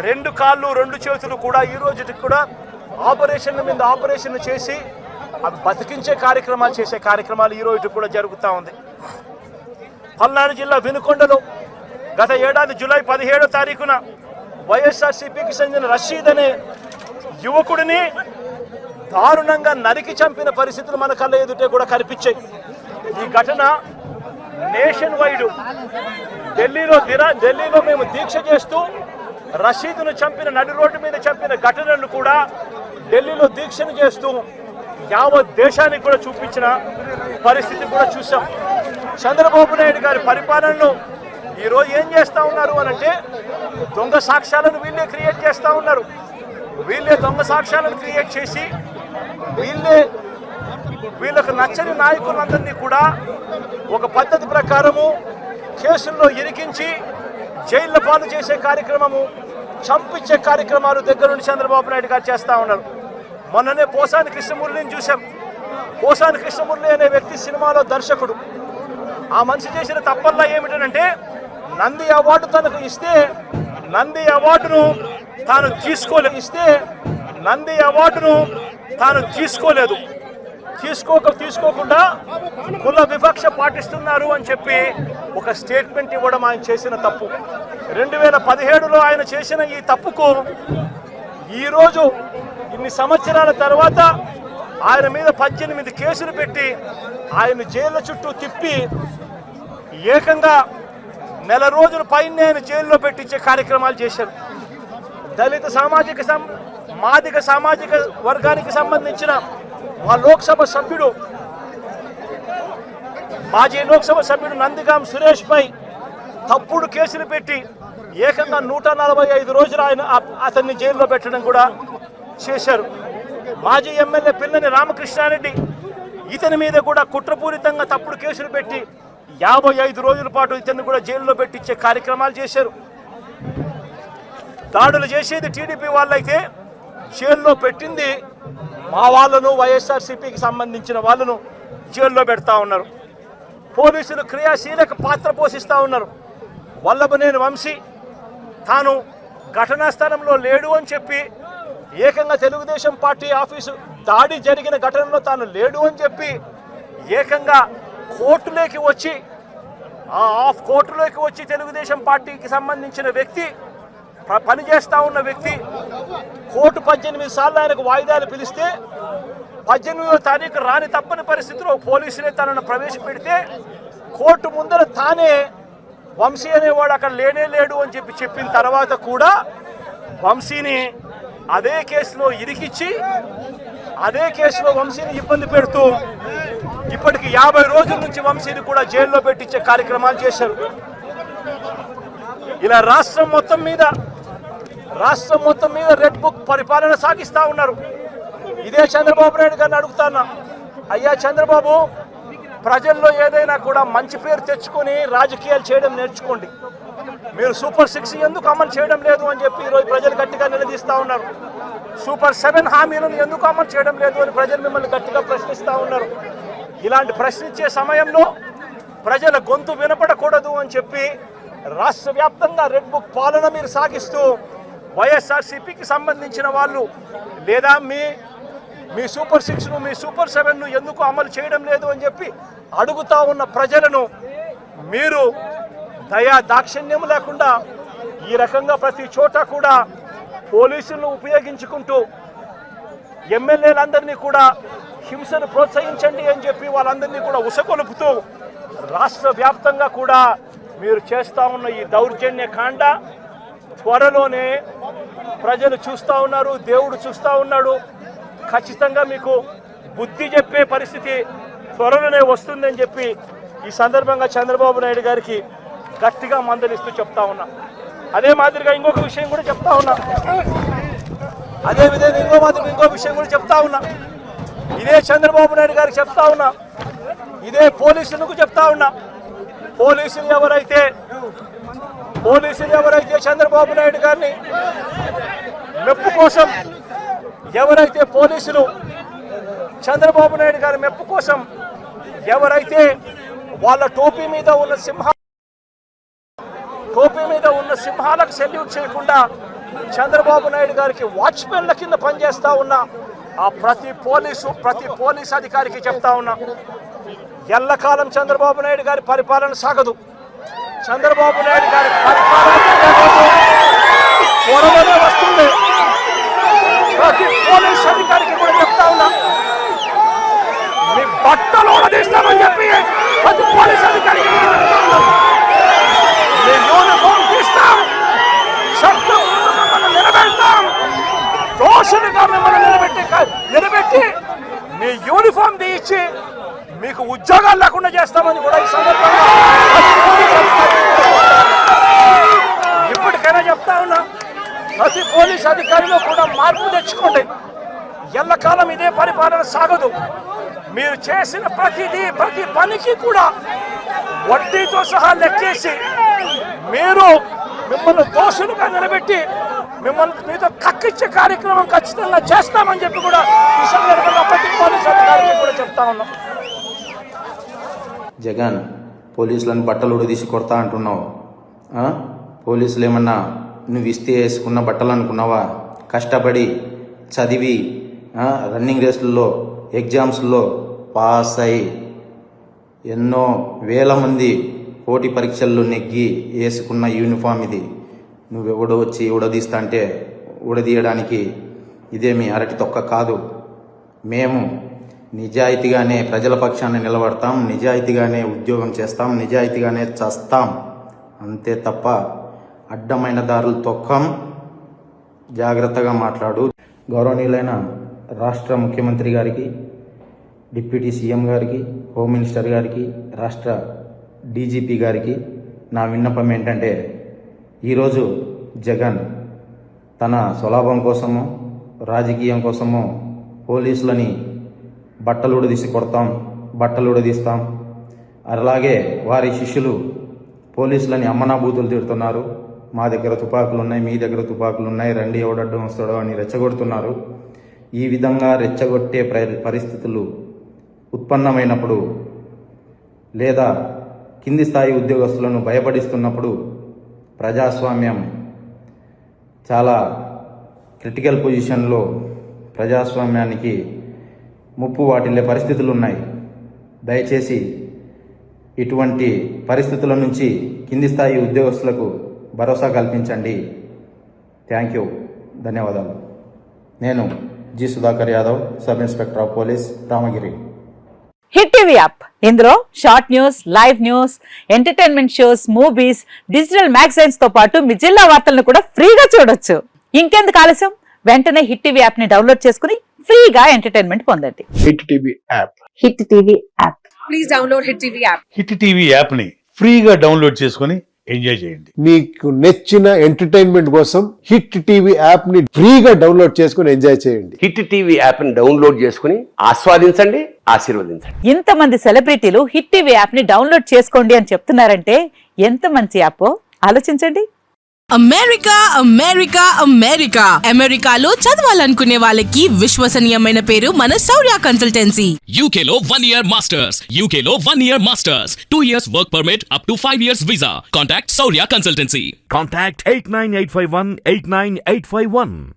రెండు కాళ్ళు రెండు చేతులు కూడా ఈ రోజుకి కూడా ఆపరేషన్ మీద ఆపరేషన్ చేసి అవి బతికించే కార్యక్రమాలు చేసే కార్యక్రమాలు ఈ రోజు కూడా జరుగుతూ ఉంది. పల్నాడు జిల్లా వినుకొండలో గత ఏడాది జూలై 17వ తారీఖున వైఎస్ఆర్సీపీకి చెందిన రషీద్ అనే యువకుడిని దారుణంగా నరికి చంపిన పరిస్థితులు మన కళ్ళ ఎదుటే కూడా కనిపించాయి. ఈ ఘటన నేషన్ వైడ్ ఢిల్లీలో మేము దీక్ష చేస్తూ రషీద్ను చంపిన నడి రోడ్డు మీద చంపిన ఘటనను కూడా ఢిల్లీలో దీక్షను చేస్తూ యావత్ దేశానికి కూడా చూపించిన పరిస్థితి కూడా చూసాం. చంద్రబాబు నాయుడు గారి పరిపాలనను ఈరోజు ఏం చేస్తూ ఉన్నారు అనంటే దొంగ సాక్ష్యాలను వీళ్ళే క్రియేట్ చేస్తూ ఉన్నారు. వీళ్ళే దొంగ సాక్ష్యాలను క్రియేట్ చేసి వీళ్ళకు నచ్చని నాయకులందరినీ కూడా ఒక పద్ధతి ప్రకారము కేసుల్లో ఇరికించి జైళ్ళ పాలు చేసే కార్యక్రమము, చంపించే కార్యక్రమాలు దగ్గర నుండి చంద్రబాబు నాయుడు గారు చేస్తూ ఉన్నారు. మొన్ననే పోసాని కృష్ణమురళిని చూసాం. పోసాని కృష్ణమురళి అనే వ్యక్తి సినిమాలో దర్శకుడు. ఆ మనిషి చేసిన తప్పల్లా ఏమిటంటే నంది అవార్డు తనకు ఇస్తే నంది అవార్డును తాను తీసుకోలేదు. తీసుకోకుండా కుల వివక్ష పాటిస్తున్నారు అని చెప్పి ఒక స్టేట్మెంట్ ఇవ్వడం ఆయన చేసిన తప్పు. 2017లో ఆయన చేసిన ఈ తప్పుకు ఈరోజు ఇన్ని సంవత్సరాల తర్వాత ఆయన మీద 18 కేసులు పెట్టి ఆయన జైళ్ళ చుట్టూ తిప్పి ఏకంగా నెల రోజుల పైన ఆయన జైల్లో పెట్టించే కార్యక్రమాలు చేశారు. దళిత మాదిగ సామాజిక వర్గానికి సంబంధించిన మాజీ లోక్సభ సభ్యుడు నందిగాం సురేష్ పై తప్పుడు కేసులు పెట్టి ఏకంగా 145 రోజులు అతన్ని జైల్లో పెట్టడం కూడా చేశారు. మాజీ ఎమ్మెల్యే పిల్లని రామకృష్ణారెడ్డి ఇతని మీద కూడా కుట్రపూరితంగా తప్పుడు కేసులు పెట్టి 55 రోజుల పాటు ఇతన్ని కూడా జైల్లో పెట్టించే కార్యక్రమాలు చేశారు. దాడులు చేసేది టీడీపీ వాళ్ళైతే జైల్లో పెట్టింది మా వాళ్ళను, వైఎస్ఆర్సీపీకి సంబంధించిన వాళ్ళను జైల్లో పెడతా ఉన్నారు. పోలీసులు క్రియాశీలక పాత్ర పోషిస్తూ ఉన్నారు. వల్లభనేని వంశీ తాను ఘటనా స్థలంలో లేడు అని చెప్పి ఏకంగా తెలుగుదేశం పార్టీ ఆఫీసు దాడి జరిగిన ఘటనలో తాను లేడు అని చెప్పి ఏకంగా కోర్టులోకి వచ్చి తెలుగుదేశం పార్టీకి సంబంధించిన వ్యక్తి, పనిచేస్తూ ఉన్న వ్యక్తి కోర్టు 18 సార్లు ఆయనకు వాయిదాలు పిలిస్తే 18వ తారీఖు రాని తప్పని పరిస్థితిలో పోలీసులే తనను ప్రవేశపెడితే కోర్టు ముందర తానే వంశీ అనేవాడు అక్కడ లేడు అని చెప్పిన తర్వాత కూడా వంశీని అదే కేసులో ఇరికిచ్చి అదే కేసులో వంశీని ఇబ్బంది పెడుతూ ఇప్పటికి 50 రోజుల నుంచి వంశీని కూడా జైల్లో పెట్టించే కార్యక్రమాలు చేశారు. ఇలా రాష్ట్రం మొత్తం మీద రెడ్ బుక్ పరిపాలన సాగిస్తూ ఉన్నారు. ఇదే చంద్రబాబు నాయుడు గారిని అడుగుతాను, అయ్యా చంద్రబాబు, ప్రజల్లో ఏదైనా కూడా మంచి పేరు తెచ్చుకొని రాజకీయాలు చేయడం నేర్చుకోండి. మీరు సూపర్ 6 ఎందుకు అమలు చేయడం లేదు అని చెప్పి ఈరోజు ప్రజలు గట్టిగా నిలదీస్తూ ఉన్నారు. సూపర్ 7 హామీలను ఎందుకు అమలు చేయడం లేదు అని ప్రజలు మిమ్మల్ని గట్టిగా ప్రశ్నిస్తూ ఉన్నారు. ఇలాంటి ప్రశ్నించే సమయంలో ప్రజల గొంతు వినపడకూడదు అని చెప్పి రాష్ట్ర వ్యాప్తంగా రెడ్ బుక్ పాలన మీరు సాగిస్తూ వైఎస్ఆర్సీపీకి సంబంధించిన వాళ్ళు లేదా మీ సూపర్ 6ను మీ సూపర్ 7ను ఎందుకు అమలు చేయడం లేదు అని చెప్పి అడుగుతా ఉన్న ప్రజలను మీరు దయా దాక్షిణ్యం లేకుండా ఈ రకంగా ప్రతి చోట కూడా పోలీసులను ఉపయోగించుకుంటూ ఎమ్మెల్యేలందరినీ కూడా హింసను ప్రోత్సహించండి అని చెప్పి వాళ్ళందరినీ కూడా ఉసగొలుపుతూ రాష్ట్ర వ్యాప్తంగా కూడా మీరు చేస్తూ ఉన్న ఈ దౌర్జన్య కాండ త్వరలోనే ప్రజలు చూస్తూ ఉన్నారు, దేవుడు చూస్తూ ఉన్నాడు. ఖచ్చితంగా మీకు బుద్ధి చెప్పే పరిస్థితి త్వరలోనే వస్తుందని చెప్పి ఈ సందర్భంగా చంద్రబాబు నాయుడు గారికి గట్టిగా మందలిస్తూ చెప్తా ఉన్నా. అదే మాదిరిగా ఇంకొక విషయం కూడా చెప్తా ఉన్నా. అదే విధంగా ఇంకో విషయం కూడా చెప్తా ఉన్నా. ఇదే చంద్రబాబు నాయుడు గారికి చెప్తా ఉన్నా, ఇదే పోలీసులకు చెప్తా ఉన్నా. పోలీసులు ఎవరైతే చంద్రబాబు నాయుడు గారిని మెప్పు కోసం చంద్రబాబు నాయుడు గారి మెప్పు కోసం ఎవరైతే వాళ్ళ టోపీ మీద ఉన్న సింహాలకు సెల్యూట్ చేయకుండా చంద్రబాబు నాయుడు గారికి వాచ్మెన్ల కింద పనిచేస్తా ఉన్న ఆ ప్రతి పోలీస్ అధికారికి చెప్తా ఉన్నా, ఎల్లకాలం చంద్రబాబు నాయుడు గారి పరిపాలన సాగదు. చంద్రబాబు నాయుడు గారి పరిపాలన త్వరలోనే వస్తుంది. ప్రతి పోలీస్ అధికారికి కూడా చెప్తా ఉన్నా, మీ బట్టలు తీస్తామని చెప్పి ప్రతి పోలీస్ అధికారికి మీ యూనిఫామ్ తీస్తాం, చట్టం మిమ్మల్ని నిలబెడతాం, దోషులుగా మిమ్మల్ని నిలబెట్టి మీ యూనిఫామ్ తీయించి మీకు ఉద్యోగాలు లేకుండా చేస్తామని కూడా ఈ సందర్భంగా ఇప్పటికైనా చెప్తా ఉన్నా, ప్రతి పోలీస్ అధికారిలో కూడా మార్పు తెచ్చుకోండి. ఎల్లకాలం ఇదే పరిపాలన సాగదు. మీరు చేసిన ప్రతి పనికి కూడా వడ్డీతో సహా లెక్కేసి మిమ్మల్ని దోషులుగా నిలబెట్టి మీతో కక్కిచ్చే కార్యక్రమం ఖచ్చితంగా చేస్తామని చెప్పి కూడా ఈ సందర్భంగా ప్రతి పోలీస్ అధికారికి కూడా చెప్తా ఉన్నాం. జగన్, పోలీసులను బట్టలు ఉడదీసి కొడతా అంటున్నావు. పోలీసులు ఏమన్నా నువ్వు ఇస్తే వేసుకున్న బట్టలు అనుకున్నావా? కష్టపడి చదివి రన్నింగ్ రేసుల్లో ఎగ్జామ్స్లో పాస్ అయి ఎన్నో వేల మంది పోటీ పరీక్షల్లో నెగ్గి వేసుకున్న యూనిఫామ్ ఇది. నువ్వెవడో వచ్చి ఉడదీస్తా అంటే ఉడదీయడానికి ఇదేమి అరటి తొక్క కాదు. మేము నిజాయితీగానే ప్రజల పక్షాన్ని నిలబడతాం, నిజాయితీగానే ఉద్యోగం చేస్తాం, నిజాయితీగానే చస్తాం, అంతే తప్ప అడ్డమైన దారులు తొక్కం. జాగ్రత్తగా మాట్లాడు. గౌరవనీయులైన రాష్ట్ర ముఖ్యమంత్రి గారికి, డిప్యూటీ సీఎం గారికి, హోమ్ మినిస్టర్ గారికి, రాష్ట్ర డీజీపీ గారికి నా విన్నపం ఏంటంటే, ఈరోజు జగన్ తన స్వలాభం కోసము, రాజకీయం కోసము పోలీసులని బట్టలు ఉడదీసి కొడతాం, బట్టలు ఉడదీస్తాం, అలాగే వారి శిష్యులు పోలీసులని అమ్మనాబూతులు తిడుతున్నారు. మా దగ్గర తుపాకులు ఉన్నాయి, మీ దగ్గర తుపాకులు ఉన్నాయి, రండి ఎవడడ్డం వస్తాడో అని రెచ్చగొడుతున్నారు. ఈ విధంగా రెచ్చగొట్టే పరిస్థితులు ఉత్పన్నమైనప్పుడు, లేదా కింది స్థాయి ఉద్యోగస్తులను భయపడిస్తున్నప్పుడు ప్రజాస్వామ్యం చాలా క్రిటికల్ పొజిషన్లో ప్రజాస్వామ్యానికి ముప్పు వాటిల్లే పరిస్థితులు ఉన్నాయి. దయచేసి ఇటువంటి పరిస్థితుల నుంచి కింది స్థాయి ఉద్యోగస్తులకు భరోసా కల్పించండి. థ్యాంక్ యూ, ధన్యవాదాలు. నేను G Sudhakar Yadav, sub inspector of police, Ramagiri. Hit TV app, ఇందులో short news, live news, entertainment shows, movies, digital magazines తో పాటు మీ జిల్లా వార్తలను కూడా ఫ్రీగా చూడొచ్చు. ఇంకెందుకు ఆలస్యం, వెంటనే హిట్ టీవీ యాప్ ని డౌన్లోడ్ చేసుకుని ఫ్రీగా ఎంటర్టైన్మెంట్ పొందండి. Hit TV app, hit TV app, please download hit TV app. Hit TV app ని ఫ్రీగా డౌన్లోడ్ చేసుకుని ఎంజాయ్ చేయండి. మీకు నచ్చిన ఎంటర్టైన్మెంట్ కోసం హిట్ టీవీ యాప్ ని ఫ్రీగా డౌన్లోడ్ చేసుకుని ఎంజాయ్ చేయండి. హిట్ టీవీ యాప్ ని డౌన్లోడ్ చేసుకుని ఆస్వాదించండి, ఆశీర్వదించండి. ఇంతమంది సెలబ్రిటీలు హిట్ టీవీ యాప్ ని డౌన్లోడ్ చేసుకోండి అని చెప్తున్నారంటే ఎంత మంచి యాప్ ఆలోచించండి. అమెరికా అమెరికా అమెరికా అమెరికాలో చదవాలనుకునే వాళ్ళకి విశ్వసనీయమైన పేరు మన శౌర్య కన్సల్టెన్సీ. UK లో 1 year masters, UK లో 1 year masters, 2 years work permit up to 5 years visa. Contact Saurya Consultancy. Contact 89851 89851.